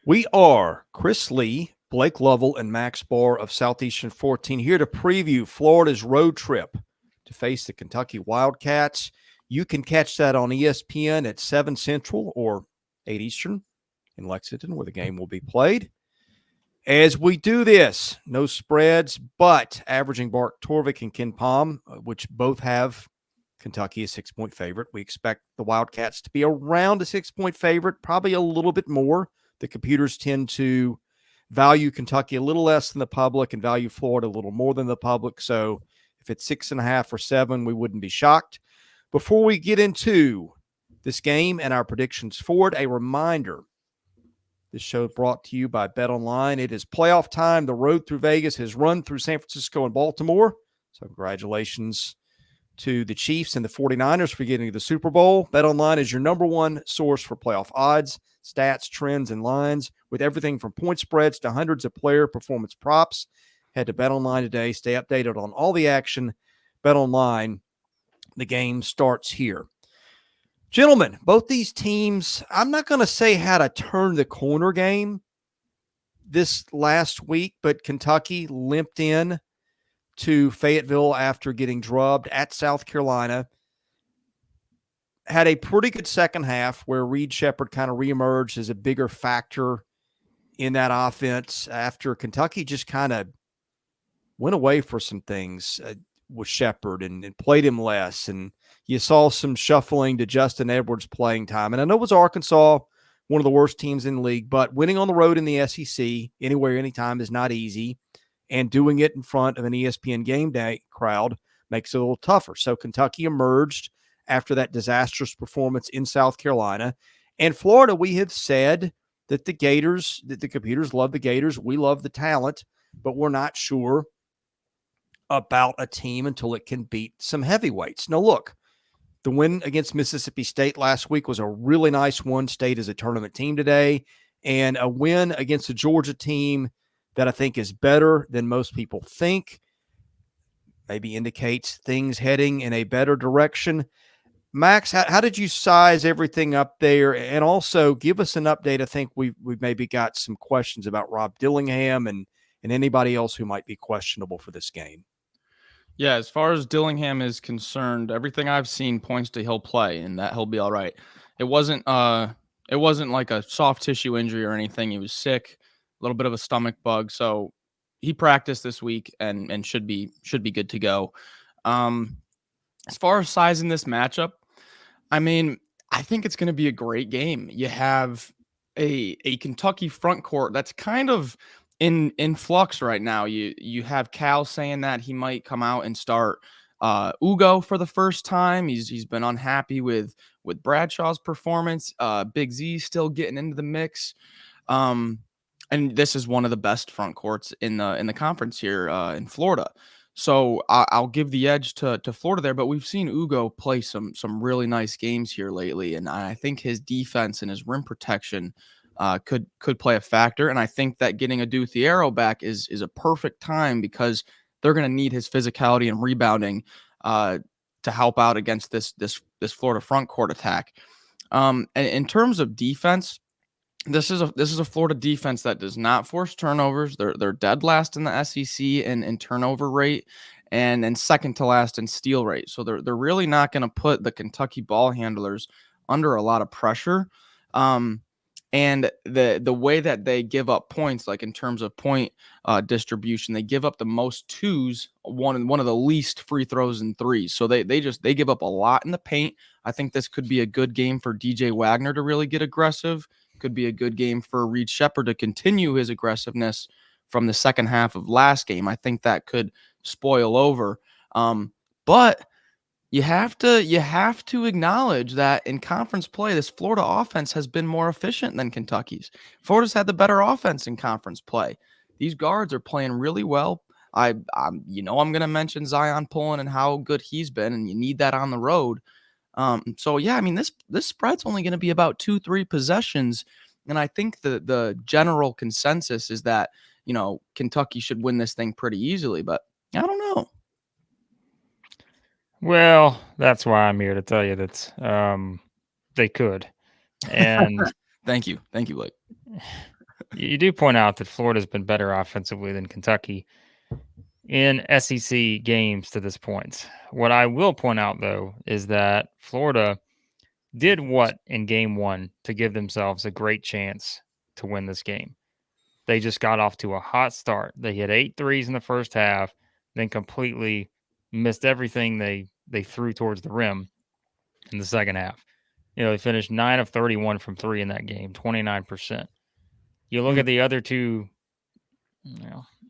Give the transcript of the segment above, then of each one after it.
We are Chris Lee, Blake Lovell, and Max Barr of Southeastern 14 here to preview Florida's road trip to face the Kentucky Wildcats. You can catch that on ESPN at 7 Central or 8 Eastern in Lexington, where the game will be played. As we do this, no spreads, but averaging Bart Torvik and Ken Palm, which both have Kentucky a 6-point favorite. We expect the Wildcats to be around a 6-point favorite, probably a little bit more. The computers tend to value Kentucky a little less than the public and value Florida a little more than the public. So if it's 6.5 or 7, we wouldn't be shocked. Before we get into this game and our predictions for it, a reminder. This show brought to you by BetOnline. It is playoff time. The road through Vegas has run through San Francisco and Baltimore. So congratulations to the Chiefs and the 49ers for getting to the Super Bowl. BetOnline is your number one source for playoff odds, stats, trends, and lines, with everything from point spreads to hundreds of player performance props. Head to BetOnline today. Stay updated on all the action. BetOnline, the game starts here. Gentlemen, both these teams, I'm not going to say had a turn the corner game this last week, but Kentucky limped in to Fayetteville after getting drubbed at South Carolina. Had a pretty good second half where Reed Sheppard kind of reemerged as a bigger factor in that offense after Kentucky just kind of went away for some things with Sheppard and played him less. And you saw some shuffling to Justin Edwards playing time. And I know it was Arkansas, one of the worst teams in the league, but winning on the road in the SEC anywhere, anytime is not easy. And doing it in front of an ESPN game day crowd makes it a little tougher. So Kentucky emerged after that disastrous performance in South Carolina. And Florida, we have said that the Gators, that the computers love the Gators. We love the talent, but we're not sure about a team until it can beat some heavyweights. Now, look, the win against Mississippi State last week was a really nice one. State is a tournament team today. And a win against the Georgia team that I think is better than most people think, maybe indicates things heading in a better direction. Max, how did you size everything up there? And also give us an update. I think we've maybe got some questions about Rob Dillingham and anybody else who might be questionable for this game. Yeah, as far as Dillingham is concerned, everything I've seen points to he'll play and that he'll be all right. It wasn't like a soft tissue injury or anything. He was sick, a little bit of a stomach bug. So he practiced this week and should be good to go. As far as sizing this matchup, I mean, I think it's going to be a great game. You have a Kentucky front court that's kind of in flux right now. You have Cal saying that he might come out and start Ugo for the first time. He's been unhappy with Bradshaw's performance. Big Z still getting into the mix. And this is one of the best front courts in the conference here in Florida. So I'll give the edge to Florida there, but we've seen Ugo play some really nice games here lately, and I think his defense and his rim protection could play a factor. And I think that getting a Duthiero back is a perfect time because they're going to need his physicality and rebounding to help out against this Florida front court attack. And in terms of defense, this is a Florida defense that does not force turnovers. They're dead last in the SEC in turnover rate and second to last in steal rate. So they're really not going to put the Kentucky ball handlers under a lot of pressure. And the way that they give up points, like in terms of point distribution, they give up the most twos, one of the least free throws and threes. So they give up a lot in the paint. I think this could be a good game for DJ Wagner to really get aggressive. Could be a good game for Reed Sheppard to continue his aggressiveness from the second half of last game. I think that could spoil over. But you have to acknowledge that in conference play, this Florida offense has been more efficient than Kentucky's. Florida's had the better offense in conference play. These guards are playing really well. I'm going to mention Zion Pullen and how good he's been, and you need that on the road. So yeah, I mean, this spread's only going to be about 2-3 possessions. And I think the general consensus is that, Kentucky should win this thing pretty easily, but I don't know. Well, that's why I'm here to tell you that they could. And Thank you, Blake. You do point out that Florida's been better offensively than Kentucky in SEC games to this point. What I will point out, though, is that Florida did what in game one to give themselves a great chance to win this game. They just got off to a hot start. They hit 8 threes in the first half, then completely missed everything they threw towards the rim in the second half. They finished 9 of 31 from 3 in that game, 29%. You look at the other two,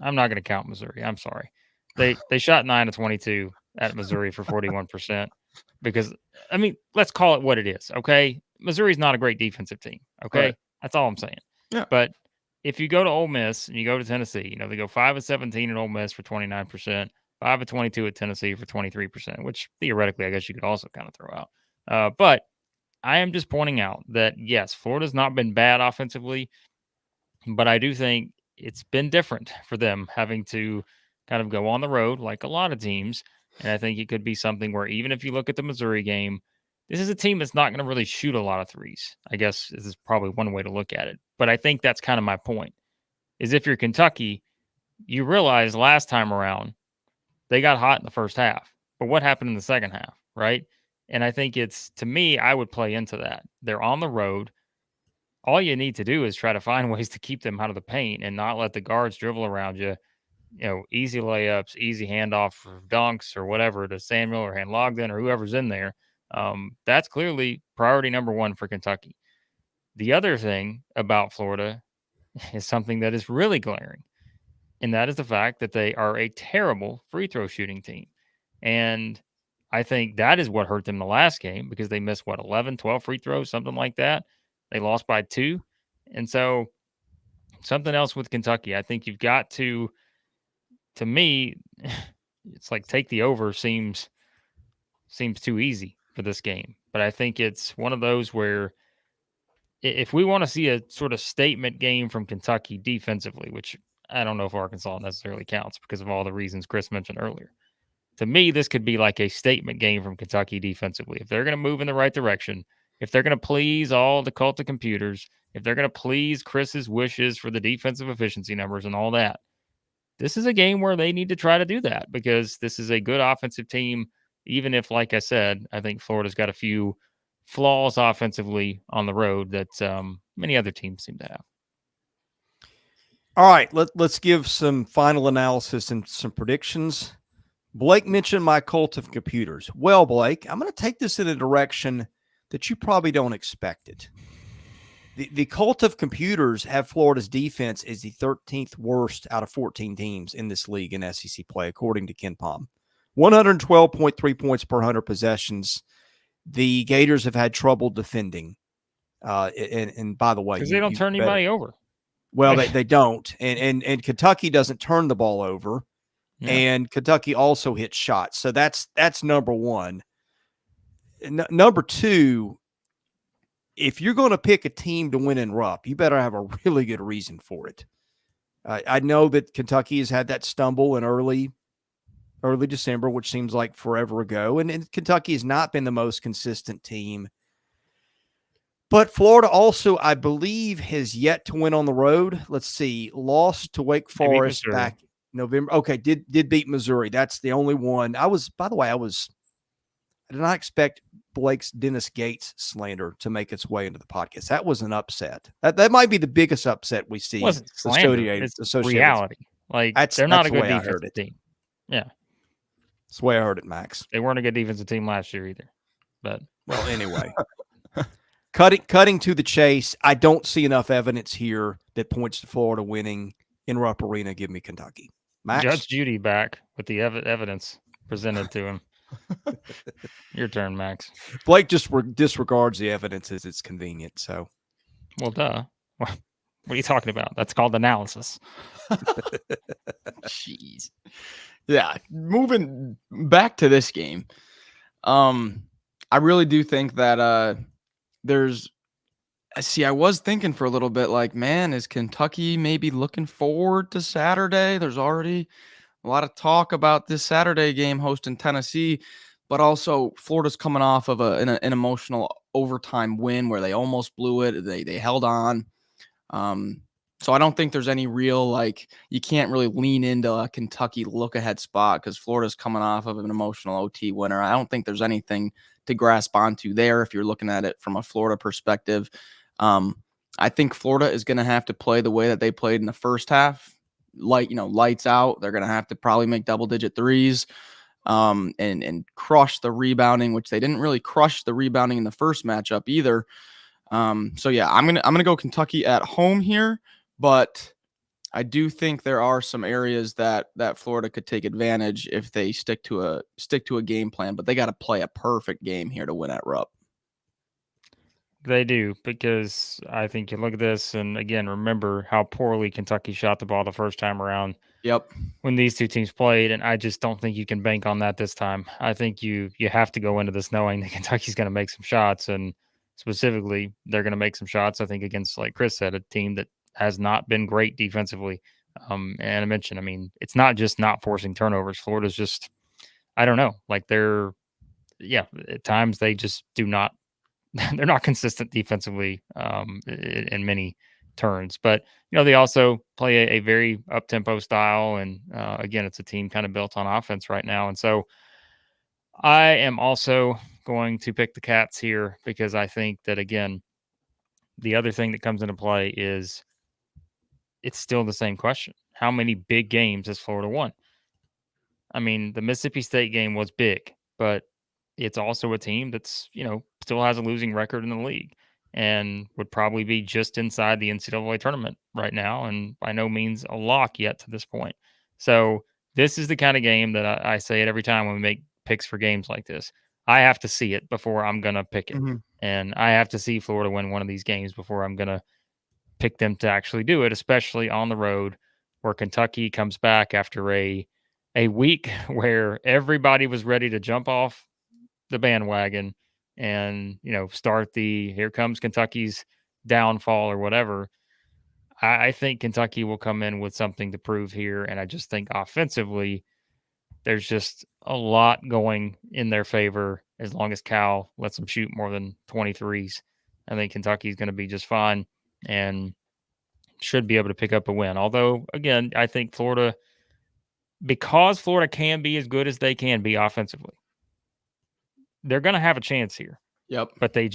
I'm not going to count Missouri. I'm sorry. They shot 9 of 22 at Missouri for 41% because, let's call it what it is, okay? Missouri's not a great defensive team, okay? Right. That's all I'm saying. Yeah. But if you go to Ole Miss and you go to Tennessee, they go 5 of 17 at Ole Miss for 29%, 5 of 22 at Tennessee for 23%, which theoretically I guess you could also kind of throw out. But I am just pointing out that, yes, Florida's not been bad offensively, but I do think it's been different for them having to kind of go on the road like a lot of teams. And I think it could be something where even if you look at the Missouri game, this is a team that's not going to really shoot a lot of threes. I guess this is probably one way to look at it. But I think that's kind of my point, is if you're Kentucky, you realize last time around they got hot in the first half. But what happened in the second half, right? And I think to me, I would play into that. They're on the road. All you need to do is try to find ways to keep them out of the paint and not let the guards dribble around you. Easy layups, easy handoff for dunks or whatever to Samuel or Logden or whoever's in there. That's clearly priority number one for Kentucky. The other thing about Florida is something that is really glaring, and that is the fact that they are a terrible free throw shooting team. And I think that is what hurt them the last game because they missed, 11, 12 free throws, something like that. They lost by 2. And so something else with Kentucky, I think you've got to me, it's like take the over seems too easy for this game. But I think it's one of those where if we want to see a sort of statement game from Kentucky defensively, which I don't know if Arkansas necessarily counts because of all the reasons Chris mentioned earlier. To me, this could be like a statement game from Kentucky defensively. If they're going to move in the right direction, if they're going to please all the cult of computers, if they're going to please Chris's wishes for the defensive efficiency numbers and all that, this is a game where they need to try to do that because this is a good offensive team, even if, like I said, I think Florida's got a few flaws offensively on the road that many other teams seem to have. All right, let's give some final analysis and some predictions. Blake mentioned my cult of computers. Well, Blake, I'm going to take this in a direction that you probably don't expect it. The cult of computers have Florida's defense is the 13th worst out of 14 teams in this league in SEC play, according to Ken Pom. 112.3 points per 100 possessions. The Gators have had trouble defending. And by the way, because they don't turn anybody over. Well, they don't. And Kentucky doesn't turn the ball over. Yeah. And Kentucky also hits shots. So that's number one. Number two, if you're going to pick a team to win in Rupp, you better have a really good reason for it. I know that Kentucky has had that stumble in early December, which seems like forever ago. And Kentucky has not been the most consistent team. But Florida also, I believe, has yet to win on the road. Let's see. Lost to Wake Forest back November. Okay, did beat Missouri. That's the only one. I did not expect Blake's Dennis Gates slander to make its way into the podcast. That was an upset. That might be the biggest upset we see. It wasn't slander. It's reality. Like, they're not a good defensive team. Yeah. That's the way I heard it, Max. They weren't a good defensive team last year either. But well, anyway. Cutting to the chase, I don't see enough evidence here that points to Florida winning in Rupp Arena. Give me Kentucky. Max? Judge Judy back with the evidence presented to him. Your turn, Max. Blake just disregards the evidence as it's convenient. So, well, duh. What are you talking about? That's called analysis. Jeez. Yeah. Moving back to this game, I really do think that I was thinking for a little bit like, man, is Kentucky maybe looking forward to Saturday? There's already a lot of talk about this Saturday game hosting Tennessee, but also Florida's coming off of an emotional overtime win where they almost blew it. They held on. So I don't think there's any real, like, you can't really lean into a Kentucky look-ahead spot because Florida's coming off of an emotional OT winner. I don't think there's anything to grasp onto there if you're looking at it from a Florida perspective. I think Florida is going to have to play the way that they played in the first half, lights out. They're going to have to probably make double-digit threes and crush the rebounding, which they didn't really crush the rebounding in the first matchup either. So yeah, I'm gonna go Kentucky at home here. But I do think there are some areas that Florida could take advantage if they stick to a game plan, but they got to play a perfect game here to win at Rupp. They do, because I think you look at this, and again, remember how poorly Kentucky shot the ball the first time around. Yep. When these two teams played, and I just don't think you can bank on that this time. I think you have to go into this knowing that Kentucky's going to make some shots, and specifically, they're going to make some shots, I think, against, like Chris said, a team that has not been great defensively. And I mentioned, I mean, it's not just not forcing turnovers. Florida's just, I don't know, like at times they just do not, they're not consistent defensively in many turns. But, they also play a very up-tempo style. And again, it's a team kind of built on offense right now. And so I am also going to pick the Cats here because I think that, again, the other thing that comes into play is it's still the same question. How many big games has Florida won? I mean, the Mississippi State game was big, but it's also a team that's, still has a losing record in the league and would probably be just inside the NCAA tournament right now, and by no means a lock yet to this point. So this is the kind of game that I say it every time when we make picks for games like this. I have to see it before I'm going to pick it. Mm-hmm. And I have to see Florida win one of these games before I'm going to pick them to actually do it, especially on the road where Kentucky comes back after a week where everybody was ready to jump off the bandwagon and, start the here comes Kentucky's downfall or whatever. I think Kentucky will come in with something to prove here. And I just think offensively, there's just a lot going in their favor as long as Cal lets them shoot more than 23s. I think Kentucky's going to be just fine and should be able to pick up a win. Although, again, I think Florida, because Florida can be as good as they can be offensively, they're going to have a chance here. Yep. But they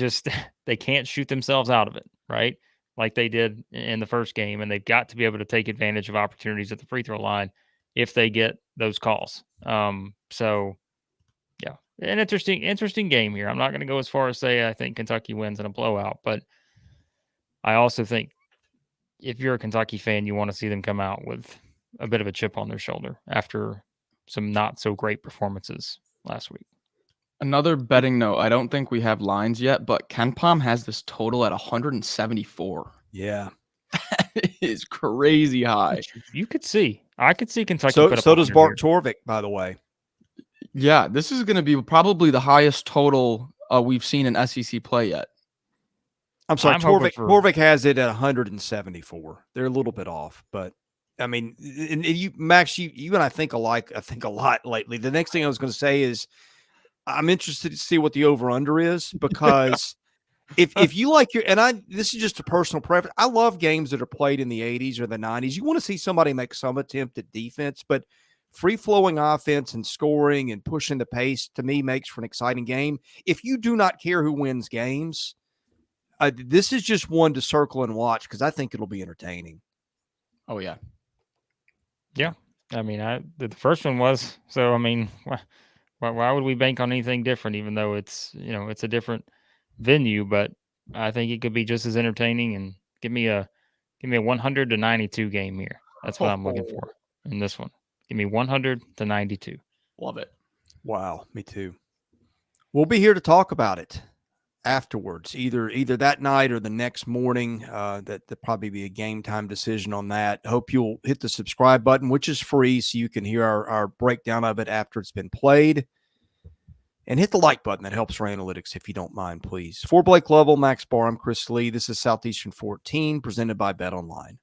can't shoot themselves out of it, right? Like they did in the first game, and they've got to be able to take advantage of opportunities at the free throw line if they get those calls. So, yeah, an interesting game here. I'm not going to go as far as say I think Kentucky wins in a blowout, but I also think if you're a Kentucky fan, you want to see them come out with a bit of a chip on their shoulder after some not so great performances last week. Another betting note, I don't think we have lines yet, but KenPom has this total at 174. Yeah. That is crazy high. You could see. I could see Kentucky. So put up does Bart Torvik, by the way. Yeah, this is going to be probably the highest total we've seen in SEC play yet. I'm sorry, Torvik has it at 174. They're a little bit off, but I mean, and Max, you and I think alike. I think a lot lately. The next thing I was going to say is I'm interested to see what the over-under is, because if you like this is just a personal preference. I love games that are played in the 80s or the 90s. You want to see somebody make some attempt at defense, but free-flowing offense and scoring and pushing the pace, to me, makes for an exciting game. If you do not care who wins games, this is just one to circle and watch, because I think it'll be entertaining. Oh, yeah. Yeah. I mean, the first one was, so, I mean, why would we bank on anything different, even though it's, it's a different venue, but I think it could be just as entertaining. And give me a 100-92 game here. That's what I'm looking for in this one. Give me 100-92. Love it. Wow, me too. We'll be here to talk about it afterwards, either that night or the next morning. That'll probably be a game time decision on that. Hope you'll hit the subscribe button, which is free, so you can hear our breakdown of it after it's been played. And hit the like button. That helps our analytics, if you don't mind, please. For Blake Lovell, Max Barr, I'm Chris Lee. This is Southeastern 14, presented by BetOnline.